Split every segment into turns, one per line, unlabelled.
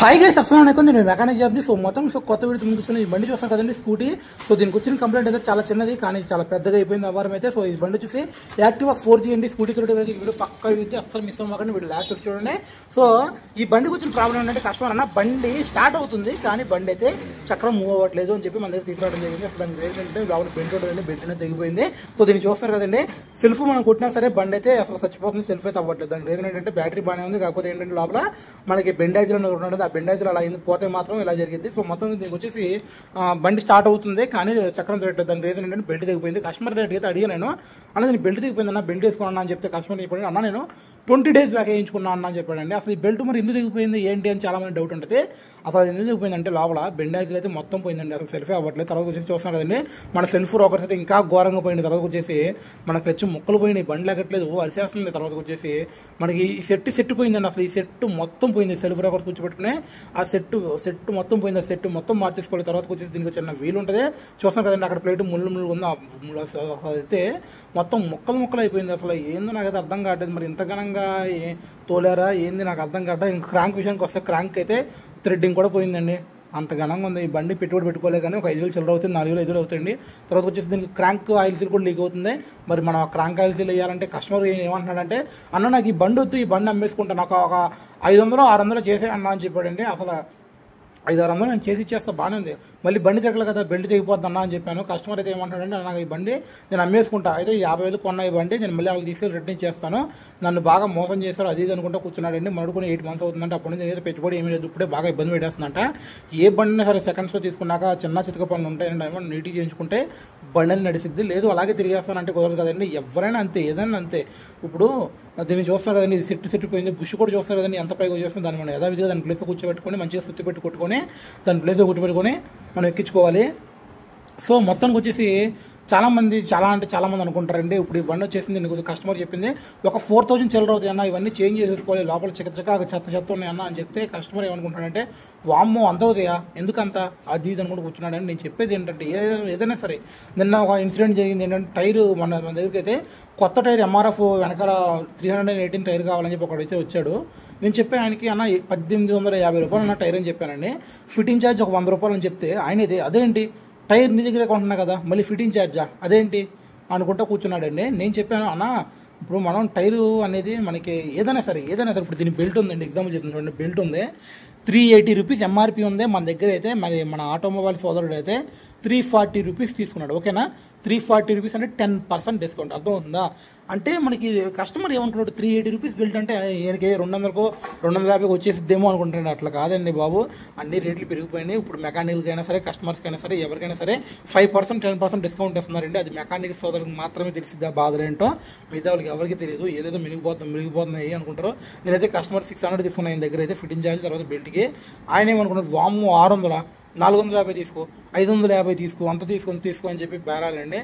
Hi guys, అస్సలం అలైకుం. నేను మెకానిక్ జాబ్ని. సో కొత్త వీడియో ముందుకు వచ్చిన ఈ బండి చూస్తాను కదండి, స్కూటీ. సో దీనికి వచ్చిన కంప్లైంట్ అయితే చాలా చిన్నది, కానీ చాలా పెద్దగా అయిపోయింది వ్యవహారం అయితే. సో ఈ బండి వచ్చేసి యాక్టివా 4G అండి. స్కూటీ తోటి వీడియో పక్కా ఇది అస్సలు మిస్ అవ్వకండి, వీడు లాస్ట్ వచ్చి చూడండి. సో ఈ బండికి వచ్చిన ప్రాబ్లం ఏంటంటే, కస్టమర్ అన్న బండి స్టార్ట్ అవుతుంది కానీ బండి అయితే చక్రం మూవ్ అవ్వట్లేదు అని చెప్పి మన దగ్గర తీసుకురావడం జరిగింది. అసలు దానికి ఏంటంటే లోపల బెల్ట్ ఉంటుందండి, బెల్ట్ అనేది తెగిపోయింది. సో దీన్ని చూస్తారు కదండి, సెల్ఫ్ మనం కొట్టినా సరే బండి అయితే అసలు చచ్చిపోతుంది, సెల్ఫ్ అయితే అవ్వట్లేదు. దానికి రీజన్ ఏంటంటే బ్యాటరీ బాగానే ఉంది, కాకపోతే ఏంటంటే లోపల మనకి బెండైజర్ ఉంటుంది. ఆ బెండైజర్ అలా పోతే మాత్రం ఇలా జరిగింది. సో మొత్తం దీనికి వచ్చేసి బండి స్టార్ట్ అవుతుంది కానీ చక్రం తిరగట్లేదు. దాని రీజన్ ఏంటంటే బెల్ట్ తెగిపోయింది. కస్టమర్ అయితే అడిగాను నేను, అన్న నేను బెల్ట్ తెగిపోయింది అన్న, బెల్ట్ వేసుకున్నా అని చెప్తే కస్టమర్ చెప్పాడు, అన్న నేను 20 days బ్యాక్ వేయించుకున్నా అన్న అని చెప్పాడండి. అసలు ఈ బెల్ట్ మరి ఎందుకు తెగిపోయింది ఏంటి అని చాలా మంది డౌట్ ఉంటుంది. అసలు ఎందుకు తెగిపోయిందంటే లోపల బెండైజర్ అయితే మొత్తం పోయిందండి, అసలు సెల్ఫే అవ్వట్లేదు. తర్వాత వచ్చేసి చూస్తున్నాం కదండి, మన సెల్ఫ్ రోకర్స్ అయితే ఇంకా ఘోరంగా పోయింది. తర్వాత వచ్చేసి మన క్లచ్ ముక్కలు పోయినాయి, బండి లేకట్లేదు, అరిసేస్తుంది. తర్వాత వచ్చేసి మనకి ఈ సెట్ పోయిందండి. అసలు ఈ సెట్ మొత్తం పోయింది, సెల్ఫ్ రోకర్స్ కూర్చోబెట్టుకునే ఆ సెట్ మొత్తం పోయింది. ఆ సెట్ మొత్తం మార్చేసుకోవాలి. తర్వాత వచ్చేసి దీనికి చిన్న వీలు ఉంటుంది, చూస్తాం కదండి, అక్కడ ప్లేట్ ముళ్ళు ఉంది, అయితే మొత్తం ముక్కలు అయిపోయింది. అసలు ఏందో నాకైతే అర్థం కావట్లేదు, మరి ఇంత ఘనంగా తోలారా ఏంది నాకు అర్థం కావట్లేదు. ఇంక క్రాంక్ విషయానికి వస్తే క్రాంక్ అయితే థ్రెడ్డింగ్ కూడా పోయిందండి, అంత ఘనంగా ఉంది. ఈ బండి పెట్టుబడి పెట్టుకోలే కానీ ఒక 5,000 చిల్లర అవుతుంది, 4,000 అవుతుంది. తర్వాత వచ్చేసి దీనికి క్రాంక్ ఆయిల్ సీల్ కూడా లీక్ అవుతుంది. మరి మనం క్రాంక్ ఆయిల్ సీల్ వేయాలంటే కస్టమర్ ఏమంటున్నాడంటే, అన్న నాకు ఈ బండి వద్దు, ఈ బండి అమ్మేసుకుంటా, నాకు ఒక 500 600 చేసే అన్న అని చెప్పాడండి. అసలు 500-600 నేను చేసి ఇచ్చేస్తా, బాగానే ఉంది, మళ్ళీ బండి తిరగలేదు కదా, బెల్ట్ తెగిపోద్ది అన్న అని చెప్పాను. కస్టమర్ అయితే ఏమంటాడంటే, నాకు ఈ బండి నేను అమ్మేసుకుంటా, అయితే 50,000 కొన్న ఈ బండి నేను మళ్ళీ వాళ్ళకి తీసుకెళ్ళి రిటర్న్ చేస్తాను, నన్ను బాగా మోసం చేశారు అది ఇది అనుకుంటా కూర్చున్నాడండి. మడుకుని 8 months అవుతుందంటే, అప్పటి నుంచి ఏదో పెట్టుబడి ఏమీ లేదు, ఇప్పుడే బాగా ఇబ్బంది పెట్టేస్తుందంట. ఏ బండిని సరే సెకండ్స్లో తీసుకున్నాక చిన్న చితక పనులు ఉంటాయండి, ఏమో నీట్గా చేయించుకుంటే బండిని నడిసిద్ది, లేదు అలాగే తిరిగేస్తానంటే కుదరదు కదండి. ఎవరైనా అంతే, ఏదైనా అంతే. ఇప్పుడు దీన్ని చూస్తారు కదండి, ఇది సెట్ పోయింది, బుష్ కూడా చూస్తారు కదండి, ఎంత పైగా చేస్తుంది, దాన్ని మనం యథావిధిగా దాని ప్లేస్లో కూర్చోబెట్టుకొని మంచిగా సుత్తి పెట్టి కొట్టుకొని దాని ప్లేస్లో కూర్చోబెట్టుకొని మనం ఎక్కించుకోవాలి. సో మొత్తానికి వచ్చేసి చాలా మంది అనుకుంటారండి, ఇప్పుడు ఈ బండి వచ్చేసింది నీకు కస్టమర్ చెప్పింది ఒక 4,000 చిల్లర అవుతాయి అన్న, ఇవన్నీ చేంజ్ చేసేసుకోవాలి, లోపల చెత్త ఉన్నాయి అన్న అని చెప్తే కస్టమర్ ఏమనుకుంటాడంటే, వామ్మో అంత అవుతాయా ఎందుకంత అది ఇది అనుకుంటూ కూర్చున్నాడని. నేను చెప్పేది ఏంటంటే, ఏదైనా సరే, నిన్న ఒక ఇన్సిడెంట్ జరిగింది ఏంటంటే, టైరు మన దగ్గరికి అయితే కొత్త టైర్ MRF వెనకాల 318 టైర్ కావాలని చెప్పి ఒకడైతే వచ్చాడు. నేను చెప్పే ఆయనకి, అన్న 1,850 రూపాయలు అన్న టైర్ అని చెప్పానండి, ఫిట్టింగ్ ఛార్జ్ ఒక 100 రూపాయలు అని చెప్తే ఆయన అదేంటి టైర్ నీ దగ్గరే కొంటున్నా కదా, మళ్ళీ ఫిట్టింగ్ ఛార్జా అదేంటి అనుకుంటా కూర్చున్నాడండి. నేను చెప్పాను, అన్న ఇప్పుడు మనం టైరు అనేది మనకి ఏదైనా సరే ఇప్పుడు దీని బెల్ట్ ఉందండి, ఎగ్జాంపుల్ చెప్తున్నాను, బెల్ట్ ఉంది, 380 రూపీస్ MRP ఉంది. మన దగ్గర అయితే మరి మన ఆటోమొబైల్ సోదరుడు అయితే 340 రూపీస్ తీసుకున్నాడు, ఓకేనా. 340 రూపీస్ అంటే 10% డిస్కౌంట్, అర్థమవుతుందా. అంటే మనకి కస్టమర్ ఏమనుకున్నాడు, 380 రూపీస్ బిల్ట్ అంటే ఈయనకి 200కో 250 వచ్చేసిద్దేమో అనుకుంటున్నాడు. అట్లా కాదండి బాబు, అన్ని రేట్లు పెరిగిపోయినాయి. ఇప్పుడు మెకానికల్కైనా సరే, కస్టమర్స్కైనా సరే, ఎవరికైనా సరే 5% 10% డిస్కౌంట్ ఇస్తున్నారండి. అది మెకానిక్ సోదరులకు మాత్రమే తెలిసిద్ది ఆ బాధలు ఏంటో, మిగతా వాళ్ళకి ఎవరికి తెలియదు. ఏదేదో మిగిలిపోతున్నాయి అనుకుంటారు. నేనైతే కస్టమర్ 600 తీసుకున్నాను ఆయన దగ్గర అయితే ఫిట్టింగ్ ఛార్జ్, తర్వాత బెల్ట్కి. ఆయన ఏమనుకున్నాడు, వాము 600, 450 తీసుకో, 550 తీసుకో, అంత తీసుకో అని చెప్పి బేరాలండి.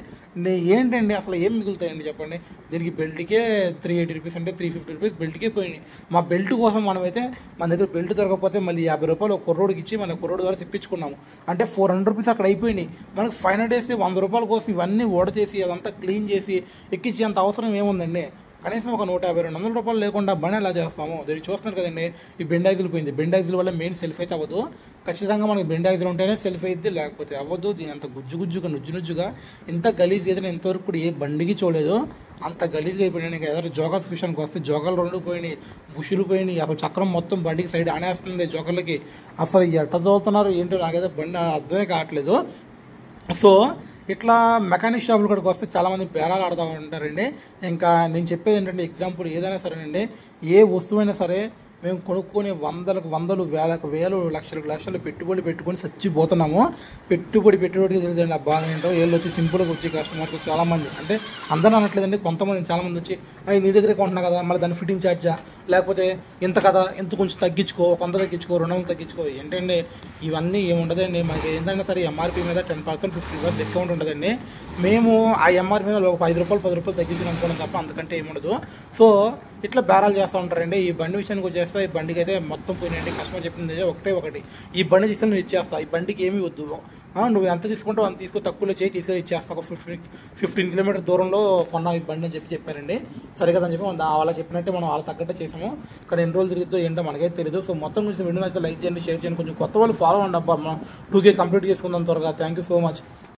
ఏంటండి అసలు ఏం మిగులుతాయండి చెప్పండి. దీనికి బెల్ట్కే 380 రూపీస్ అంటే 350 రూపీస్ బెల్ట్కే పోయినాయి. మా బెల్ట్ కోసం మనమైతే మన దగ్గర బెల్ట్ దొరకకపోతే మళ్ళీ 50 రూపాయలు ఒక కుర్రోడికి ఇచ్చి మన కుర్రోడు ద్వారా తెప్పించుకున్నాము, అంటే 400 రూపీస్ అక్కడ అయిపోయినాయి. మనకు ఫైనల్ డేస్ 100 రూపాయల కోసం ఇవన్నీ ఓడచేసి అదంతా క్లీన్ చేసి ఎక్కించి అంత అవసరం ఏముందండి. కనీసం ఒక 150-200 రూపాయలు లేకుండా బండి ఎలా చేస్తాము. దీన్ని చూస్తున్నారు కదండి, ఈ బెండైజులు పోయింది. బెండైజుల వల్ల మెయిన్ సెల్ఫ్ అయితే అవ్వదు, ఖచ్చితంగా మనకి బెండైజులు ఉంటేనే సెల్ఫ్ అయితే, లేకపోతే అవ్వదు. దీని అంత గుజ్జుగా నుజ్జుగా ఇంత గలీజ్ ఏదైనా ఇంతవరకు కూడా ఏ బండికి చూడలేదు, అంత గలీజ్గా అయిపోయినాయి. ఏదైనా జోకర్స్ విషయానికి వస్తే జోకర్లు 2 పోయినాయి, బుషులు పోయినాయి, అసలు చక్రం మొత్తం బండికి సైడ్ ఆనేస్తుంది జోకర్లకి. అసలు ఎట్ట చదువుతున్నారు ఏంటో నాకైతే బండి అర్థమే కావట్లేదు. సో ఇట్లా మెకానిక్ షాపులు కూడా వస్తే చాలామంది బేరాలు ఆడుతూ ఉంటారండి. ఇంకా నేను చెప్పేది ఏంటంటే, ఎగ్జాంపుల్ ఏదైనా సరేనండి, ఏ వస్తువైనా సరే మేము కొనుక్కొని వందలు వేలు లక్షలు పెట్టుకొని చచ్చిపోతున్నాము. పెట్టుబడికి తెలియదండి ఆ బాధ ఏంటో. వీళ్ళు వచ్చి సింపుల్గా వచ్చి కస్టమర్స్ చాలామంది, అంటే అందరూ అనట్లేదండి, కొంతమంది చాలామంది వచ్చి నీ దగ్గరే కొంటున్నా కదా, మళ్ళీ దాని ఫిట్టింగ్ ఛార్జా, లేకపోతే ఇంత కదా, ఇంత కొంచెం తగ్గించుకో, 100 తగ్గించుకో, 200 తగ్గించుకో. ఏంటండి ఇవన్నీ ఏముండదండి. మనకి ఏంటంటే సరే MRP మీద 10% 50% డిస్కౌంట్ ఉంటుందండి. మేము ఆ MRP మీద ఒక 5 రూపాయలు 10 రూపాయలు తగ్గించిన అనుకోవడం తప్ప అంతకంటే ఏముండదు. సో ఇట్లా బేరాలు చేస్తూ ఉంటారండి. ఈ బండి విషయానికి వచ్చేస్తే ఈ బండికి అయితే మొత్తం పోయినండి. కస్టమర్ చెప్పింది ఒకటి ఈ బండి తీసుకుని నేను ఇచ్చేస్తా, ఈ బండికి ఏమీ వద్దు, నువ్వు ఎంత తీసుకుంటావు అంత తీసుకో, తక్కువలో చేయి తీసుకొని ఇచ్చేస్తా, ఒక 15 కిలోమీటర్ దూరంలో కొన్నా ఈ బండి అని చెప్పారండి. సరే కదా అని చెప్పి అలా చెప్పినట్టే మనం వాళ్ళ తగ్గట్టే చేసాము. ఇక్కడ ఎన్ని రోజులు తిరుగుతుందో ఏంటో మనకైతే తెలియదు. సో మొత్తం గురించి వీడియో నచ్చితే లైక్ చేయండి, షేర్ చేయండి, కొంచెం కొత్త వాళ్ళు ఫాలో అవ్వండి. అబ్బా మనం 2K కంప్లీట్ చేసుకుందాం త్వరగా. Thank you so much.